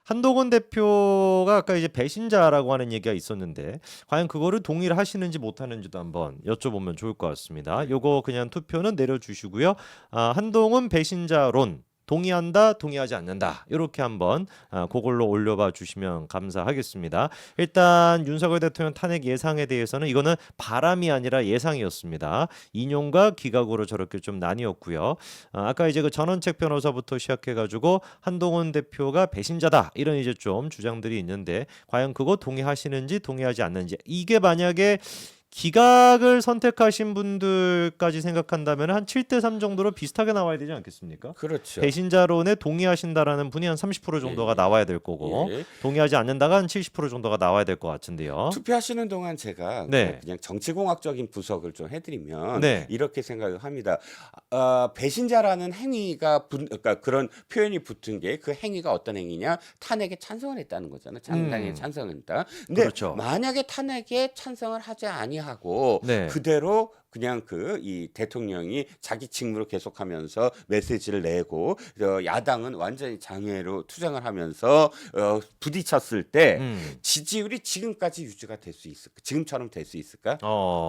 한동훈 대표가 아까 이제 배신자라고 하는 얘기가 있었는데 과연 그거를 동의를 하시는지 못하는지도 한번 여쭤보면 좋을 것 같습니다. 요거 그냥 투표는 내려주시고요. 한동훈 배신자론 동의한다, 동의하지 않는다. 이렇게 한번 그걸로 올려봐 주시면 감사하겠습니다. 일단 윤석열 대통령 탄핵 예상에 대해서는 이거는 바람이 아니라 예상이었습니다. 인용과 기각으로 저렇게 좀 나뉘었고요. 아까 이제 그 전원책 변호사부터 시작해가지고 한동훈 대표가 배신자다 이런 이제 좀 주장들이 있는데 과연 그거 동의하시는지 동의하지 않는지 이게 만약에 기각을 선택하신 분들까지 생각한다면 한 7대3 정도로 비슷하게 나와야 되지 않겠습니까? 그렇죠. 배신자론에 동의하신다라는 분이 한 30% 정도가 나와야 될 거고 예. 동의하지 않는다가 한 70% 정도가 나와야 될 것 같은데요. 투표하시는 동안 제가 네. 그냥 정치공학적인 분석을 좀 해드리면 네. 이렇게 생각을 합니다. 배신자라는 행위가 그러니까 그런 표현이 붙은 게 그 행위가 어떤 행위냐? 탄핵에 찬성을 했다는 거잖아요. 탄핵에 찬성했다. 근데 그렇죠. 만약에 탄핵에 찬성을 하지 아니하고 네. 그대로 그냥 이 대통령이 자기 직무를 계속하면서 메시지를 내고 야당은 완전히 장애로 투쟁을 하면서 부딪혔을 때 지지율이 지금까지 유지가 될 수 있을까? 지금처럼 될 수 있을까?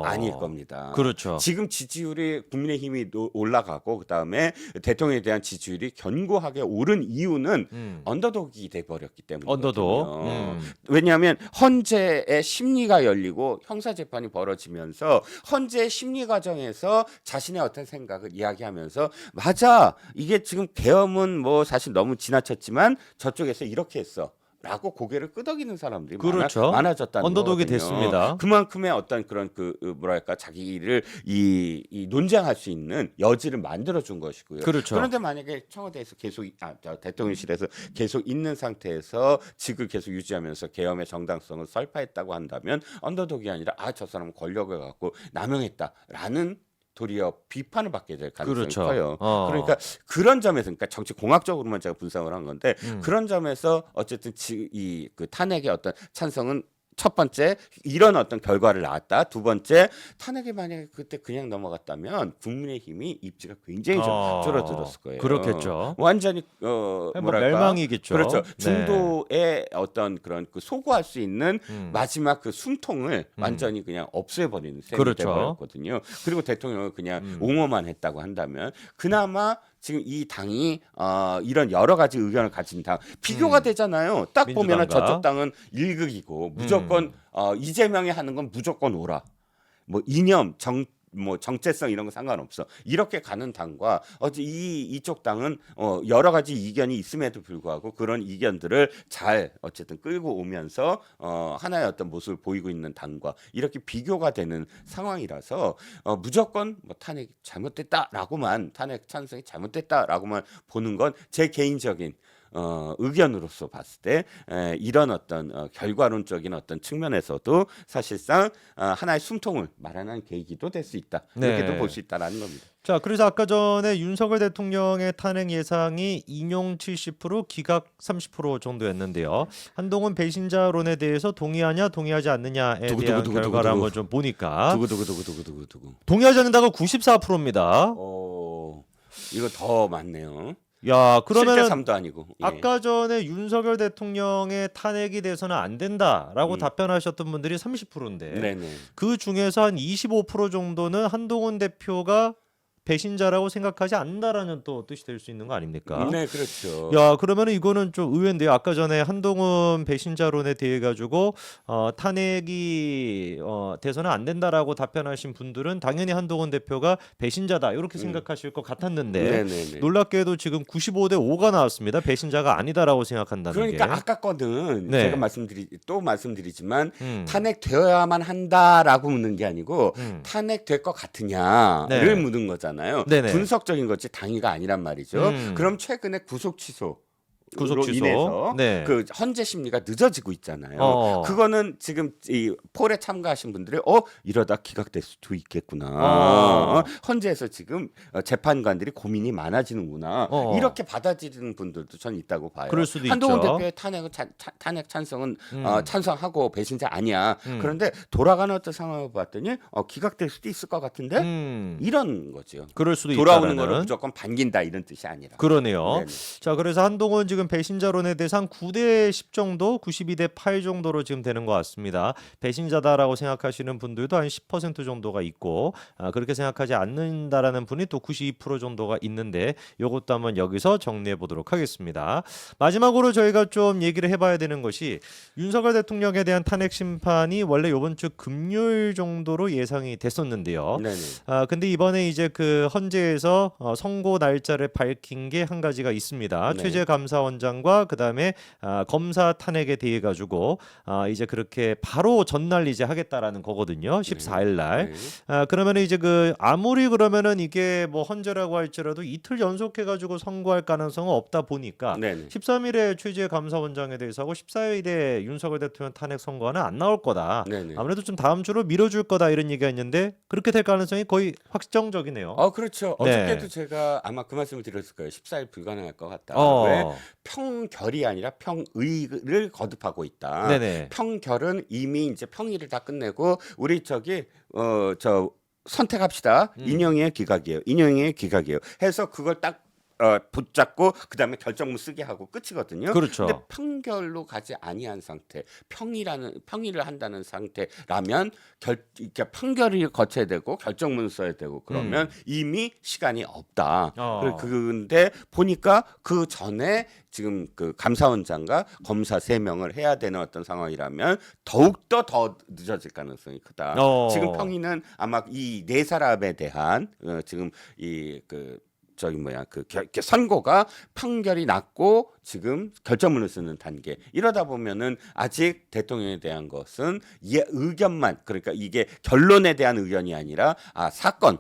아닐 겁니다. 그렇죠. 지금 지지율이 국민의힘이 올라가고 그다음에 대통령에 대한 지지율이 견고하게 오른 이유는 언더독이 돼 버렸기 때문이거든요. 언더독. 왜냐하면 헌재의 심리가 열리고 형사 재판이 벌어지면서 헌재의 심리 과정에서 자신의 어떤 생각을 이야기하면서 맞아 이게 지금 계엄은 뭐 사실 너무 지나쳤지만 저쪽에서 이렇게 했어. 라고 고개를 끄덕이는 사람들이 그렇죠. 많아졌다는 언더독이 거거든요. 됐습니다. 그만큼의 어떤 그런 뭐랄까 자기를 이 논쟁할 수 있는 여지를 만들어 준 것이고요. 그렇죠. 그런데 만약에 청와대에서 계속 대통령실에서 계속 있는 상태에서 직을 계속 유지하면서 계엄의 정당성을 설파했다고 한다면 언더독이 아니라 저 사람은 권력을 갖고 남용했다라는 도리어 비판을 받게 될 가능성이 그렇죠. 커요. 그러니까 그런 점에서, 그러니까 정치 공학적으로만 제가 분석을 한 건데 그런 점에서 어쨌든 그 탄핵의 어떤 찬성은 첫 번째 이런 어떤 결과를 낳았다. 두 번째 탄핵에 만약에 그때 그냥 넘어갔다면 국민의힘이 입지가 굉장히 좀 줄어들었을 거예요. 그렇겠죠. 완전히 뭐랄까 멸망이겠죠. 그렇죠. 네. 중도의 어떤 그런 소구할 수 있는 마지막 그 숨통을 완전히 그냥 없애버리는 셈이 그렇죠. 돼버렸거든요. 그리고 대통령을 그냥 옹호만 했다고 한다면 그나마 지금 이 당이 이런 여러 가지 의견을 가진 당 비교가 되잖아요. 딱 보면은 민주당과. 저쪽 당은 일극이고 무조건 이재명이 하는 건 무조건 오라. 뭐 이념 정체성 이런 거 상관없어. 이렇게 가는 당과 이쪽 당은 여러 가지 이견이 있음에도 불구하고 그런 이견들을 잘 어쨌든 끌고 오면서 하나의 어떤 모습을 보이고 있는 당과 이렇게 비교가 되는 상황이라서 무조건 탄핵이 잘못됐다라고만 탄핵 찬성이 잘못됐다라고만 보는 건 제 개인적인 의견으로서 봤을 때 이런 어떤 결과론적인 어떤 측면에서도 사실상 하나의 숨통을 마련한 계기도 될 수 있다. 이렇게도 볼 수 있다라는 겁니다. 자, 그래서 아까 전에 윤석열 대통령의 탄핵 예상이 인용 70%, 기각 30% 정도였는데요. 한동훈 배신자론에 대해서 동의하냐, 동의하지 않느냐에 대한 결과를 한번 좀 보니까 두구두구두구두구두구. 동의하지 않는다가 94%입니다. 이거 더 많네요. 야, 그러면은 7대3도 아니고. 예. 아까 전에 윤석열 대통령의 탄핵이 돼서는 안 된다라고 답변하셨던 분들이 30%인데 네네. 그 중에서 한 25% 정도는 한동훈 대표가 배신자라고 생각하지 않는다라는 또 뜻이 될 수 있는 거 아닙니까? 네, 그렇죠. 야, 그러면은 이거는 좀 의외인데요. 아까 전에 한동훈 배신자론에 대해 가지고 탄핵이 돼서는 안 된다라고 답변하신 분들은 당연히 한동훈 대표가 배신자다 이렇게 생각하실 것 같았는데 네네네. 놀랍게도 지금 95대 5가 나왔습니다. 배신자가 아니다라고 생각한다는 그러니까 게. 아까 거는 네. 제가 말씀드리지만 탄핵되어야만 한다라고 묻는 게 아니고 탄핵될 것 같으냐를 네. 묻는 거잖아요. 네네. 분석적인 거지 당위가 아니란 말이죠. 그럼 최근에 구속 취소 인해서 네. 그 헌재 심리가 늦어지고 있잖아요. 그거는 지금 이 폴에 참가하신 분들이 이러다 기각될 수도 있겠구나. 헌재에서 지금 재판관들이 고민이 많아지는구나. 이렇게 받아들이는 분들도 전 있다고 봐요. 그럴 수도 한동훈 있죠. 대표의 탄핵 찬성은 찬성하고 배신자 아니야. 그런데 돌아가는 어떤 상황을 봤더니 기각될 수도 있을 것 같은데 이런 거죠. 그럴 수도 돌아오는 있다라는. 거를 무조건 반긴다 이런 뜻이 아니라. 그러네요. 네네. 자, 그래서 한동훈 지금 지금 배신자론에 대해서 한 9대 10 정도, 92대 8 정도로 지금 되는 것 같습니다. 배신자다라고 생각하시는 분들도 한 10% 정도가 있고 그렇게 생각하지 않는다라는 분이 또 92% 정도가 있는데 이것도 한번 여기서 정리해 보도록 하겠습니다. 마지막으로 저희가 좀 얘기를 해봐야 되는 것이 윤석열 대통령에 대한 탄핵 심판이 원래 이번 주 금요일 정도로 예상이 됐었는데요. 네네. 근데 이번에 이제 그 헌재에서 선고 날짜를 밝힌 게 한 가지가 있습니다. 네. 최재 감사원장과 그다음에 검사 탄핵에 대해 가지고 이제 그렇게 바로 전날 이제 하겠다라는 거거든요. 14일 날. 네. 그러면은 이제 그 아무리 그러면은 이게 뭐 헌재라고 할지라도 이틀 연속해 가지고 선고할 가능성은 없다 보니까 네네. 13일에 최재 감사원장에 대해서 하고 14일에 윤석열 대통령 탄핵 선고는 안 나올 거다. 네네. 아무래도 좀 다음 주로 미뤄줄 거다 이런 얘기가 있는데 그렇게 될 가능성이 거의 확정적이네요. 그렇죠. 네. 어저께도 제가 아마 그 말씀을 드렸을 거예요. 14일 불가능할 것 같다. 왜? 어. 평결이 아니라 평의를 거듭하고 있다. 네네. 평결은 이미 이제 평의를 다 끝내고 우리 저기 저 선택합시다. 인용의 기각이에요. 인용의 기각이에요. 해서 그걸 딱 붙잡고 그다음에 결정문 쓰게 하고 끝이거든요. 그렇죠. 근데 평결로 가지 아니한 상태, 평의를 한다는 상태라면 그러니까 판결을 거쳐야 되고 결정문 써야 되고 그러면 이미 시간이 없다. 근데 보니까 그 전에 지금 그 감사원장과 검사 3명을 해야 되는 어떤 상황이라면 더욱더 더 늦어질 가능성이 크다. 지금 평의는 아마 이 4사람에 대한 지금 선고가 판결이 났고 지금 결정문을 쓰는 단계. 이러다 보면은 아직 대통령에 대한 것은 의견만, 그러니까 이게 결론에 대한 의견이 아니라 사건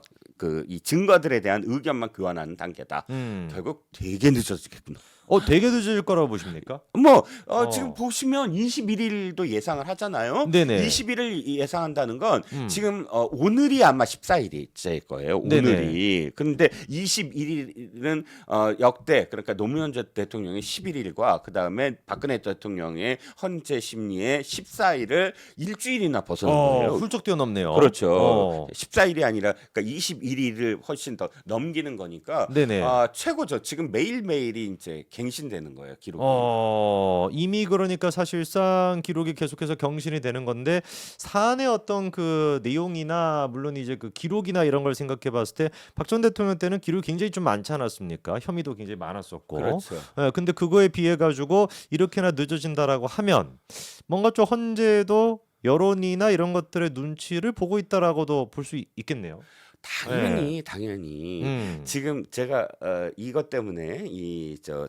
이 증거들에 대한 의견만 교환하는 단계다. 결국 되게 늦어지겠구나. 되게 늦어질 거라고 보십니까? 지금 보시면 21일도 예상을 하잖아요. 네네. 21일 예상한다는 건 지금 오늘이 아마 14일일 거예요. 오늘이. 그런데 21일은 역대 그러니까 노무현 전 대통령의 11일과 그다음에 박근혜 대통령의 헌재 심리의 14일을 일주일이나 벗어난 거예요. 훌쩍 뛰어넘네요. 그렇죠. 14일이 아니라 그러니까 21일을 훨씬 더 넘기는 거니까 네네. 최고죠. 지금 매일매일이 이제 갱신되는 거예요, 기록이. 이미 그러니까 사실상 기록이 계속해서 경신이 되는 건데 사안의 어떤 그 내용이나 물론 이제 그 기록이나 이런 걸 생각해 봤을 때 박 전 대통령 때는 기록이 굉장히 좀 많지 않았습니까? 혐의도 굉장히 많았었고. 그렇죠. 근데 그거에 비해 가지고 이렇게나 늦어진다라고 하면 뭔가 좀 헌재도 여론이나 이런 것들의 눈치를 보고 있다라고도 볼 수 있겠네요. 당연히 지금 제가 이것 때문에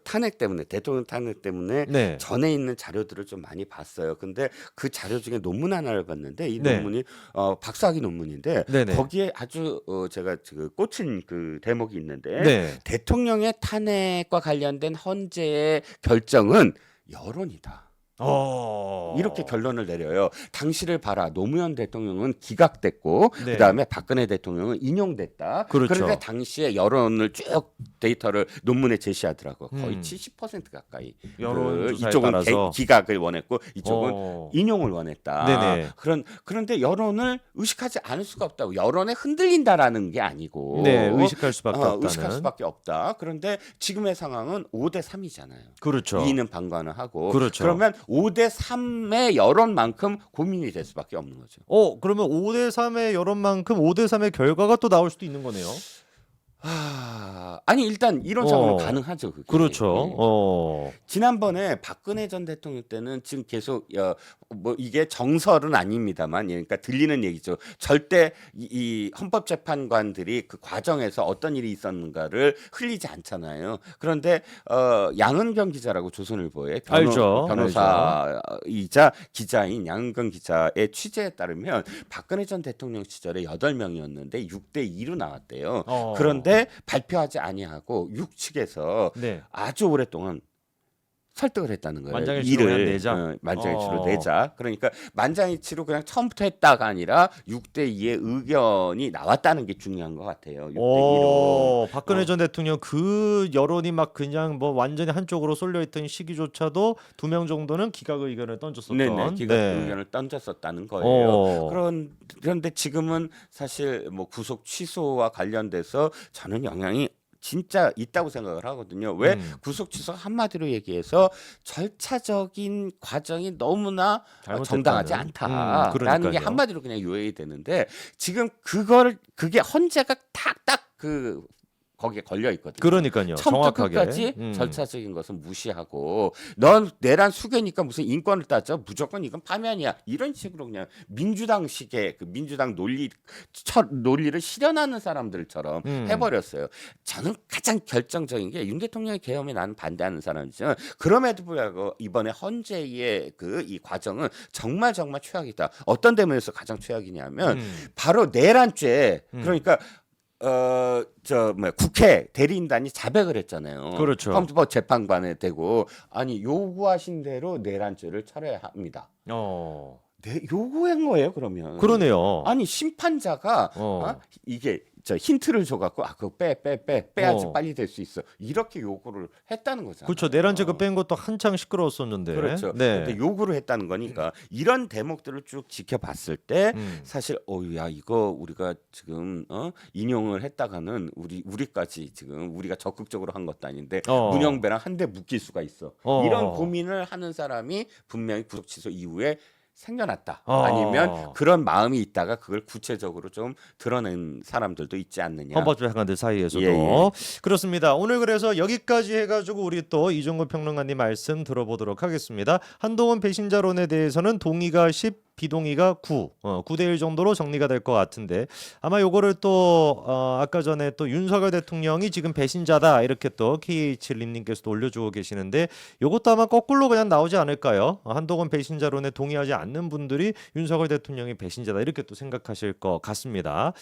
탄핵 때문에 대통령 탄핵 때문에 네. 전에 있는 자료들을 좀 많이 봤어요. 근데 그 자료 중에 논문 하나를 봤는데 이 네. 논문이 박사학위 논문인데 네네. 거기에 아주 제가 꽂힌 그 대목이 있는데 네. 대통령의 탄핵과 관련된 헌재의 결정은 여론이다. 이렇게 결론을 내려요. 당시를 봐라. 노무현 대통령은 기각됐고 네. 그다음에 박근혜 대통령은 인용됐다. 그렇죠. 그런데 당시에 여론을 쭉 데이터를 논문에 제시하더라고. 거의 음. 70% 가까이. 여론 조사에 이쪽은 따라서. 기각을 원했고 이쪽은 인용을 원했다. 네네. 그런데 여론을 의식하지 않을 수가 없다고. 여론에 흔들린다라는 게 아니고. 네, 의식할 수밖에 없다는. 의식할 수밖에 없다. 그런데 지금의 상황은 5대 3이잖아요. 그렇죠. 2는 방관을 하고. 그렇죠. 그러면 5대 3의 여론만큼 고민이 될 수밖에 없는 거죠. 그러면 5대 3의 여론만큼 5대 3의 결과가 또 나올 수도 있는 거네요. 아니 일단 이론상으로 가능하죠. 그게. 그렇죠. 지난번에 박근혜 전 대통령 때는 지금 계속 이게 정설은 아닙니다만, 그러니까 들리는 얘기죠. 절대 이 헌법재판관들이 그 과정에서 어떤 일이 있었는가를 흘리지 않잖아요. 그런데 양은경 기자라고 조선일보의 알죠. 변호사이자 기자인 양은경 기자의 취재에 따르면 박근혜 전 대통령 시절에 8명이었는데 6대 2로 나왔대요. 그런데 발표하지 아니하고 육측에서 네. 아주 오랫동안 설득을 했다는 거예요. 만장일치로 그냥 내자. 만장일치로 내자. 그러니까 만장일치로 그냥 처음부터 했다가 아니라 6대 2의 의견이 나왔다는 게 중요한 것 같아요. 6대 2로. 박근혜 전 대통령 그 여론이 막 그냥 뭐 완전히 한쪽으로 쏠려 있던 시기조차도 2명 정도는 기각 의견을 던졌었던. 네네. 기각 의견을 던졌었다는 거예요. 그런데 지금은 사실 뭐 구속 취소와 관련돼서 저는 영향이 진짜 있다고 생각을 하거든요. 왜 구속 취소 한마디로 얘기해서 절차적인 과정이 너무나 정당하지 않다라는 게 그러니까요. 한마디로 그냥 요약이 되는데 지금 그게 헌재가 탁탁 거기에 걸려 있거든요. 그러니까요. 처음부터 정확하게. 끝까지 절차적인 것은 무시하고 넌 내란 수괴니까 무슨 인권을 따져 무조건 이건 파면이야 이런 식으로 그냥 민주당식의 그 민주당 논리를 실현하는 사람들처럼 해버렸어요. 저는 가장 결정적인 게 윤 대통령의 계엄에 나는 반대하는 사람이지만 그럼에도 불구하고 이번에 헌재의 이 과정은 정말 최악이다. 어떤 대목에서 가장 최악이냐면 바로 내란죄 그러니까 국회 대리인단이 자백을 했잖아요. 그렇죠. 헌법 재판관에 대고 아니 요구하신 대로 내란죄를 처리해야 합니다. 요구한 거예요, 그러면. 그러네요. 아니 심판자가 이게 힌트를 줘갖고 그거 빼야지 빨리 될 수 있어 이렇게 요구를 했다는 거잖아요. 그렇죠. 내란죄 뺀 것도 한창 시끄러웠었는데. 그렇죠. 네. 근데 요구를 했다는 거니까 이런 대목들을 쭉 지켜봤을 때 사실 야 이거 우리가 지금 인용을 했다가는 우리까지 지금 우리가 적극적으로 한 것도 아닌데 문영배랑 한 대 묶일 수가 있어. 이런 고민을 하는 사람이 분명히 구속 취소 이후에 생겨났다. 아니면 그런 마음이 있다가 그걸 구체적으로 좀 드러낸 사람들도 있지 않느냐. 헌법재판관들 사이에서도. 예. 그렇습니다. 오늘 그래서 여기까지 해가지고 우리 또 이종구 평론가님 말씀 들어보도록 하겠습니다. 한동훈 배신자론에 대해서는 동의가 10, 비동의가 9, 9대 1 정도로 정리가 될 것 같은데 아마 요거를 또 아까 전에 또 윤석열 대통령이 지금 배신자다 이렇게 또 KH 림님께서도 올려주고 계시는데 요것도 아마 거꾸로 그냥 나오지 않을까요? 한동훈 배신자론에 동의하지 않는 분들이 윤석열 대통령이 배신자다 이렇게 또 생각하실 것 같습니다.